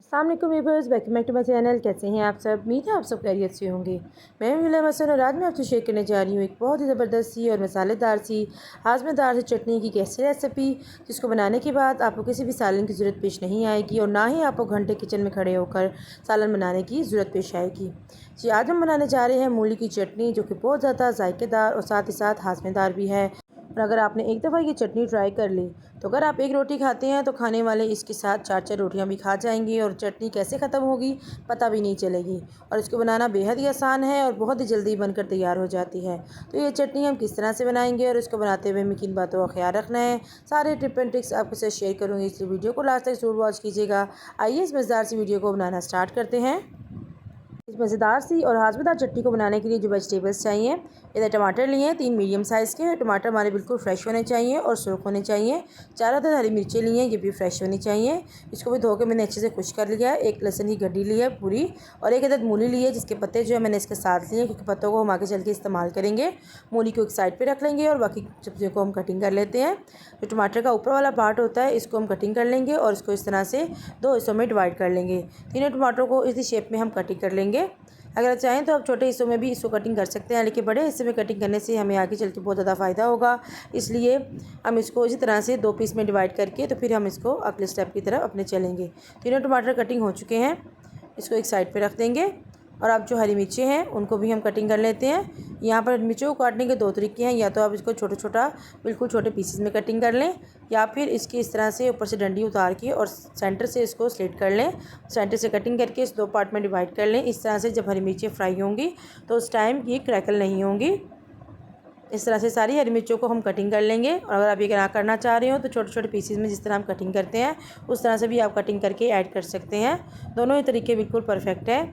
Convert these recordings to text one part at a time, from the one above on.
अस्सलामुअलैकुम viewers, welcome back to my channel. कैसे हैं आप सब? उम्मीद है आप सब खैरियत से होंगे। मैं हूं विला मसन और आज मैं आपसे शेयर करने जा रही हूँ एक बहुत ही ज़बरदस्त सी और मसालेदार सी हाज़मेदार सी चटनी की कैसी रेसिपी, जिसको बनाने के बाद आपको किसी भी सालन की ज़रूरत पेश नहीं आएगी और ना ही आपको घंटे किचन में खड़े होकर सालन बनाने की ज़रूरत पेश आएगी। जी, आज हम बनाने जा रहे हैं मूली की चटनी, जो कि बहुत ज़्यादा जायकेदार और साथ ही साथ हाज़मेदार भी है। और अगर आपने एक दफ़ा ये चटनी ट्राई कर ली तो अगर आप एक रोटी खाते हैं तो खाने वाले इसके साथ 4-4 रोटियां भी खा जाएंगे और चटनी कैसे ख़त्म होगी पता भी नहीं चलेगी। और इसको बनाना बेहद ही आसान है और बहुत ही जल्दी बनकर तैयार हो जाती है। तो ये चटनी हम किस तरह से बनाएंगे और इसको बनाते हुए हमें किन बातों का ख्याल रखना है, सारे टिप एंड ट्रिक्स आपके साथ शेयर करूँगी, इसलिए वीडियो को लास्ट तक ज़रूर वॉच कीजिएगा। आइए इस मज़ेदार सी वीडियो को बनाना स्टार्ट करते हैं। इस मज़ेदार सी और हाज़मेदार चटनी को बनाने के लिए जो वेजिटेबल्स चाहिए, इधर टमाटर लिए हैं 3 मीडियम साइज़ के। टमाटर हमारे बिल्कुल फ्रेश होने चाहिए और सुर्ख होने चाहिए। 4 अदद हरी मिर्चें ली हैं, ये भी फ्रेश होनी चाहिए। इसको भी धो के मैंने अच्छे से खुश कर लिया है। एक लहसुन की गड्डी ली है पूरी और एक अदद मूली ली है, जिसके पत्ते जो है मैंने इसके साथ लिए, क्योंकि पत्तों को हम आगे चल के इस्तेमाल करेंगे। मूली को एक साइड पर रख लेंगे और बाकी सब्जियों को हम कटिंग कर लेते हैं। जो टमाटर का ऊपर वाला पार्ट होता है इसको हम कटिंग कर लेंगे और इसको इस तरह से 2 हिस्सों में डिवाइड कर लेंगे। तीनों टमाटरों को इसी शेप में हम कटिंग कर लेंगे। अगर चाहें तो आप छोटे हिस्सों में भी इसको कटिंग कर सकते हैं, लेकिन बड़े हिस्से में कटिंग करने से हमें आगे चल के बहुत ज़्यादा फ़ायदा होगा। इसलिए हम इसको इसी तरह से 2 पीस में डिवाइड करके तो फिर हम इसको अगले स्टेप की तरफ अपने चलेंगे। तीनों टमाटर कटिंग हो चुके हैं, इसको एक साइड पे रख देंगे। और अब जो हरी मिर्चें हैं उनको भी हम कटिंग कर लेते हैं। यहाँ पर मिर्चों को काटने के 2 तरीके हैं, या तो आप इसको छोटा छोटा बिल्कुल छोटे पीसेस में कटिंग कर लें, या फिर इसकी इस तरह से ऊपर से डंडी उतार के और सेंटर से इसको स्लिट कर लें। सेंटर से कटिंग करके इस 2 पार्ट में डिवाइड कर लें। इस तरह से जब हरी मिर्चें फ्राई होंगी तो उस टाइम ये क्रैकल नहीं होंगी। इस तरह से सारी हरी मिर्चों को हम कटिंग कर लेंगे। और अगर आप ये ना करना चाह रहे हो तो छोटे छोटे पीसेस में जिस तरह हम कटिंग करते हैं उस तरह से भी आप कटिंग करके ऐड कर सकते हैं। दोनों ही तरीके बिल्कुल परफेक्ट है।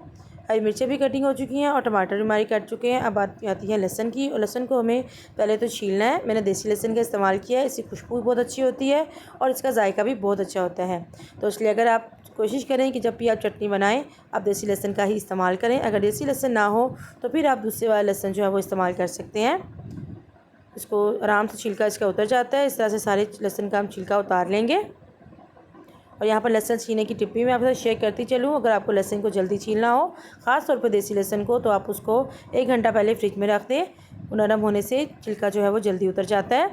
हरी मिर्चें भी कटिंग हो चुकी हैं और टमाटर भी हमारी कट चुके हैं। अब बात आती है लहसन की, और लहसन को हमें पहले तो छीलना है। मैंने देसी लहसन का इस्तेमाल किया है, इसकी खुशबू भी बहुत अच्छी होती है और इसका जायका भी बहुत अच्छा होता है। तो इसलिए अगर आप कोशिश करें कि जब भी आप चटनी बनाएं आप देसी लहसन का ही इस्तेमाल करें। अगर देसी लहसन ना हो तो फिर आप दूसरे वाला लहसन जो है वो इस्तेमाल कर सकते हैं। इसको आराम से छिलका इसका उतर जाता है। इस तरह से सारे लहसन का हम छिलका उतार लेंगे। और यहाँ पर लहसुन छीलने की टिप भी मैं आपके साथ शेयर करती चलूँ। अगर आपको लहसुन को जल्दी छीलना हो, ख़ास तौर पर देसी लहसुन को, तो आप उसको 1 घंटा पहले फ्रिज में रख दें। नरम होने से छिलका जो है वो जल्दी उतर जाता है।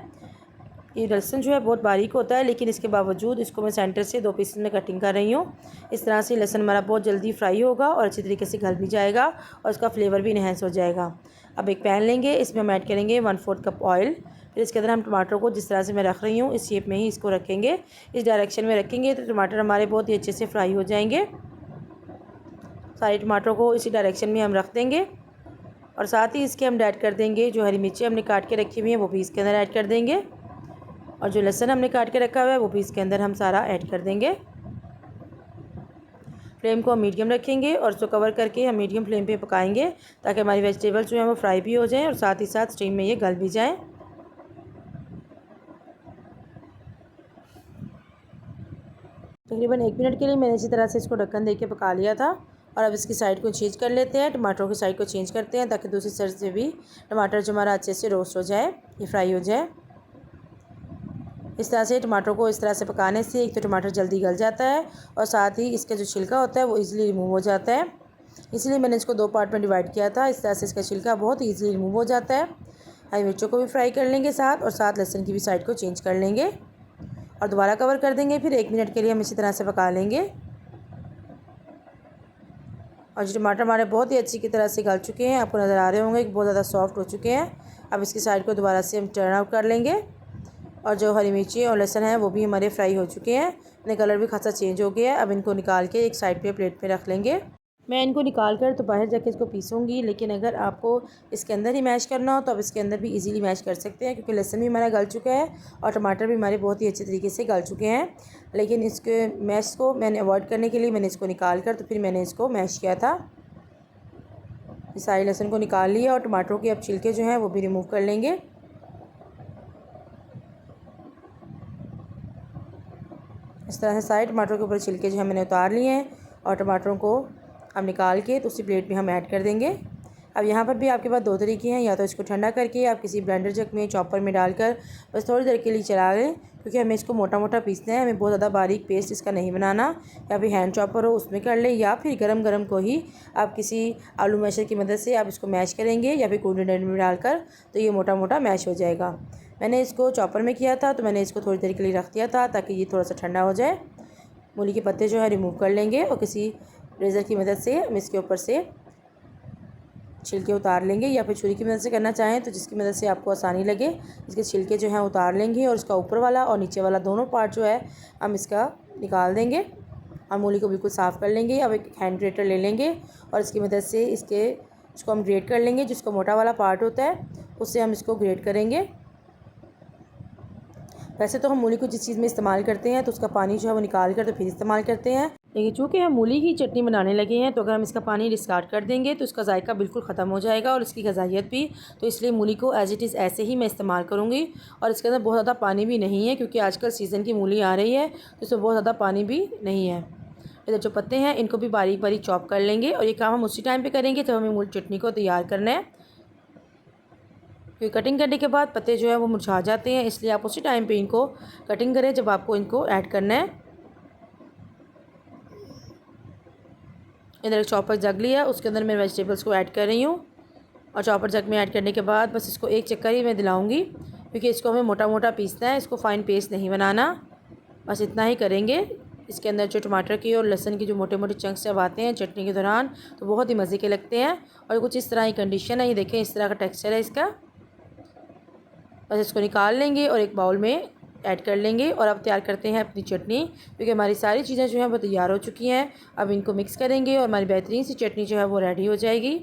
ये लहसुन जो है बहुत बारीक होता है, लेकिन इसके बावजूद इसको मैं सेंटर से 2 पीस में कटिंग कर रही हूँ। इस तरह से लहसुन हमारा बहुत जल्दी फ्राई होगा और अच्छी तरीके से गल भी जाएगा और इसका फ्लेवर भी इन्हेंस हो जाएगा। अब एक पैन लेंगे, इसमें हम ऐड करेंगे 1/4 कप ऑयल। फिर इसके अंदर हम टमाटरों को जिस तरह से मैं रख रही हूँ इस शेप में ही इसको रखेंगे, इस डायरेक्शन में रखेंगे तो टमाटर हमारे बहुत ही अच्छे से फ्राई हो जाएंगे। सारे टमाटरों को इसी डायरेक्शन में हम रख देंगे और साथ ही इसके हम ऐड कर देंगे जो हरी मिर्ची हमने काट के रखी हुई हैं, वो भी इसके अंदर ऐड कर देंगे। और जो लहसुन हमने काट के रखा हुआ है वो भी इसके अंदर हम सारा ऐड कर देंगे। फ्लेम को हम मीडियम रखेंगे और इसको कवर करके हम मीडियम फ्लेम पे पकाएंगे, ताकि हमारी वेजिटेबल्स जो हैं वो फ्राई भी हो जाएं और साथ ही साथ स्टीम में ये गल भी जाएं। तकरीबन 1 मिनट के लिए मैंने इसी तरह से इसको ढक्कन दे के पका लिया था। और अब इसकी साइड को चेंज कर लेते हैं, टमाटरों की साइड को चेंज करते हैं, ताकि दूसरी साइड से भी टमाटर जो हमारा अच्छे से रोस्ट हो जाए, ये फ्राई हो जाए। इस तरह से टमाटरों को इस तरह से पकाने से एक तो टमाटर जल्दी गल जाता है और साथ ही इसका जो छिलका होता है वो ईज़िली रिमूव हो जाता है। इसलिए मैंने इसको 2 पार्ट में डिवाइड किया था। इस तरह से इसका छिलका बहुत ईज़िली रिमूव हो जाता है। हरी मिर्चों को भी फ्राई कर लेंगे साथ, और साथ लहसुन की भी साइड को चेंज कर लेंगे और दोबारा कवर कर देंगे। फिर 1 मिनट के लिए हम इसी तरह से पका लेंगे। और जो टमाटर हमारे बहुत ही अच्छी की तरह से गल चुके हैं, आपको नज़र आ रहे होंगे कि बहुत ज़्यादा सॉफ्ट हो चुके हैं। अब इसकी साइड को दोबारा से हम टर्न आउट कर लेंगे और जो हरी मिर्ची और लहसुन है वो भी हमारे फ्राई हो चुके हैं। इनका कलर भी खासा चेंज हो गया है। अब इनको निकाल के एक साइड पे प्लेट पे रख लेंगे। मैं इनको निकाल कर तो बाहर जाके इसको पीसूँगी, लेकिन अगर आपको इसके अंदर ही मैश करना हो तो आप इसके अंदर भी इजीली मैश कर सकते हैं, क्योंकि लहसुन भी हमारा गल चुका है और टमाटर भी हमारे बहुत ही अच्छे तरीके से गल चुके हैं। लेकिन इसके मैश को मैंने अवॉइड करने के लिए मैंने इसको निकाल कर तो फिर मैंने इसको मैश किया था। इस सारे लहसुन को निकाल लिया और टमाटरों के अब छिलके जो हैं वो भी रिमूव कर लेंगे। इस तरह से सारे टमाटरों के ऊपर छिलके जो है मैंने उतार लिए हैं और टमाटरों को हम निकाल के तो उसी प्लेट में हम ऐड कर देंगे। अब यहाँ पर भी आपके पास 2 तरीके हैं, या तो इसको ठंडा करके आप किसी ब्लेंडर जग में चॉपर में डालकर बस थोड़ी देर के लिए चला लें, क्योंकि हमें इसको मोटा मोटा पीसना है, हमें बहुत ज़्यादा बारीक पेस्ट इसका नहीं बनाना। या फिर हैंड चॉपर हो उसमें कर लें, या फिर गरम गरम को ही आप किसी आलू मैशर की मदद से आप इसको मैश करेंगे या फिर कूल्ड में डालकर, तो ये मोटा मोटा मैश हो जाएगा। मैंने इसको चॉपर में किया था, तो मैंने इसको थोड़ी देर के लिए रख दिया था ताकि ये थोड़ा सा ठंडा हो जाए। मूली के पत्ते जो है रिमूव कर लेंगे और किसी रेज़र की मदद से हम इसके ऊपर से छिलके उतार लेंगे, या फिर छुरी की मदद से करना चाहें तो जिसकी मदद से आपको आसानी लगे। इसके छिलके जो हैं उतार लेंगे और इसका ऊपर वाला और नीचे वाला दोनों पार्ट जो है हम इसका निकाल देंगे और मूली को बिल्कुल साफ़ कर लेंगे। अब एक हैंड ग्रेटर ले लेंगे और इसकी मदद से इसको हम ग्रेट कर लेंगे। जिसका मोटा वाला पार्ट होता है उससे हम इसको ग्रेट करेंगे। वैसे तो हम मूली को जिस चीज़ में इस्तेमाल करते हैं तो उसका पानी जो है वो निकाल कर तो फिर इस्तेमाल करते हैं, लेकिन चूँकि हम मूली की चटनी बनाने लगे हैं तो अगर हम इसका पानी डिस्कार्ड कर देंगे तो इसका जायका बिल्कुल ख़त्म हो जाएगा और इसकी ग़िज़ाइयत भी। तो इसलिए मूली को एज़ इट इज़ ऐसे ही मैं इस्तेमाल करूँगी। और इसके अंदर बहुत ज़्यादा पानी भी नहीं है, क्योंकि आजकल सीज़न की मूली आ रही है तो इसमें बहुत ज़्यादा पानी भी नहीं है। इधर जो पत्ते हैं इनको भी बारीक बारीक चॉप कर लेंगे और ये काम हम उसी टाइम पर करेंगे जब हमें मूली चटनी को तैयार करना है, क्योंकि कटिंग करने के बाद पत्ते जो है वो मुरझा जाते हैं, इसलिए आप उसी टाइम पे इनको कटिंग करें जब आपको इनको ऐड करना है। इधर एक चॉपर जग लिया, उसके अंदर मैं वेजिटेबल्स को ऐड कर रही हूँ और चॉपर जग में ऐड करने के बाद बस इसको एक चक्कर ही मैं दिलाऊँगी, क्योंकि इसको हमें मोटा मोटा पीसना है, इसको फ़ाइन पेस्ट नहीं बनाना। बस इतना ही करेंगे। इसके अंदर जो टमाटर की और लहसुन की जो मोटे मोटे चंक्स जब आते हैं चटनी के दौरान तो बहुत ही मज़े के लगते हैं। और कुछ इस तरह की कंडीशन है, ये देखें इस तरह का टेक्सचर है इसका। बस इसको निकाल लेंगे और एक बाउल में ऐड कर लेंगे और अब तैयार करते हैं अपनी चटनी, क्योंकि हमारी सारी चीज़ें जो हैं वो तैयार हो चुकी हैं। अब इनको मिक्स करेंगे और हमारी बेहतरीन सी चटनी जो है वो रेडी हो जाएगी।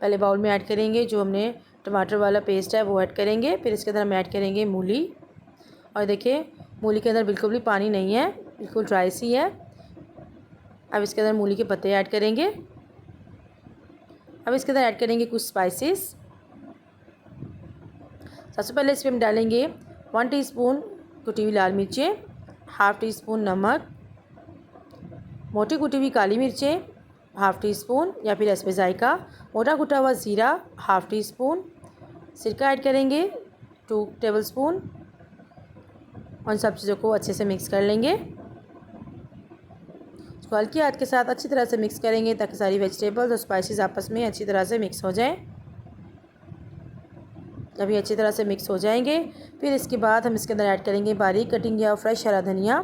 पहले बाउल में ऐड करेंगे जो हमने टमाटर वाला पेस्ट है वो ऐड करेंगे, फिर इसके अंदर हम ऐड करेंगे मूली। और देखिए मूली के अंदर बिल्कुल भी पानी नहीं है, बिल्कुल ड्राई सी है। अब इसके अंदर मूली के पत्ते ऐड करेंगे। अब इसके अंदर ऐड करेंगे कुछ स्पाइसेस। सबसे पहले इसमें हम डालेंगे 1 टीस्पून कुटी हुई लाल मिर्चें, हाफ़ टी स्पून नमक, मोटी कुटी हुई काली मिर्चें हाफ़ टी स्पून या फिर इसमें जायका, मोटा कुटा हुआ ज़ीरा हाफ़ टी स्पून, सिरका ऐड करेंगे 2 टेबलस्पून। उन सब चीज़ों को अच्छे से मिक्स कर लेंगे। इसको हल्की हाथ के साथ अच्छी तरह से मिक्स करेंगे ताकि सारी वेजिटेबल्स और स्पाइसेस आपस में अच्छी तरह से मिक्स हो जाएं। जब ये अच्छी तरह से मिक्स हो जाएंगे फिर इसके बाद हम इसके अंदर ऐड करेंगे बारीक कटिंग या फ्रेश हरा धनिया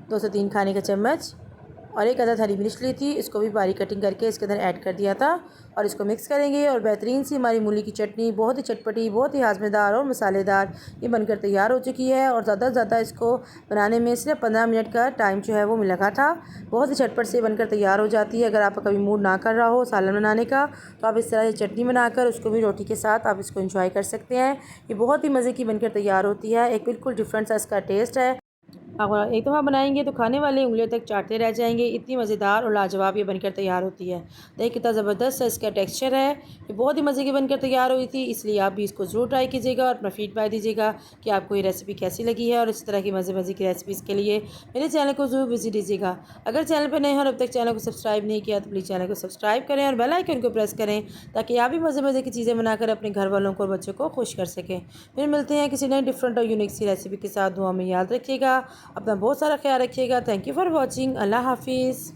2 से 3 खाने का चम्मच, और एक अदद हरी मिर्च ली थी, इसको भी बारीक कटिंग करके इसके अंदर ऐड कर दिया था। और इसको मिक्स करेंगे और बेहतरीन सी हमारी मूली की चटनी बहुत ही चटपटी, बहुत ही हाज़मेदार और मसालेदार ये बनकर तैयार हो चुकी है। और ज़्यादा से ज़्यादा इसको बनाने में सिर्फ 15 मिनट का टाइम जो है वो लगा था। बहुत ही झटपट से बनकर तैयार हो जाती है। अगर आपका कभी मूड ना कर रहा हो सालन बनाने का तो आप इस तरह से चटनी बनाकर उसको भी रोटी के साथ आप इसको इंजॉय कर सकते हैं। ये बहुत ही मज़े की बनकर तैयार होती है। एक बिल्कुल डिफरेंट सा इसका टेस्ट है। अगर एक दफ़ा बनाएंगे तो खाने वाले उंगलियों तक चाटते रह जाएंगे, इतनी मज़ेदार और लाजवाब ये बनकर तैयार होती है। देखिए कितना ज़बरदस्त सा इसका टेक्सचर है। ये बहुत ही मज़े की बनकर तैयार हुई थी, इसलिए आप भी इसको ज़रूर ट्राई कीजिएगा और अपना फीडबैक दीजिएगा कि आपको ये रेसिपी कैसी लगी है। और इस तरह की मज़े की रेसिपीज़ के लिए मेरे चैनल को ज़रूर विजिट दीजिएगा। अगर चैनल पर नए हो और अब तक चैनल को सब्सक्राइब नहीं किया तो प्लीज़ चैनल को सब्सक्राइब करें और बेल आइकन को प्रेस करें ताकि आप भी मज़े की चीज़ें बनाकर अपने घर वालों को और बच्चों को खुश कर सकें। फिर मिलते हैं किसी नई डिफरेंट और यूनिक सी रेसिपी के साथ। दुआ में याद रखिएगा, अपना बहुत सारा ख्याल रखिएगा। Thank you for watching. Allah हाफिज़।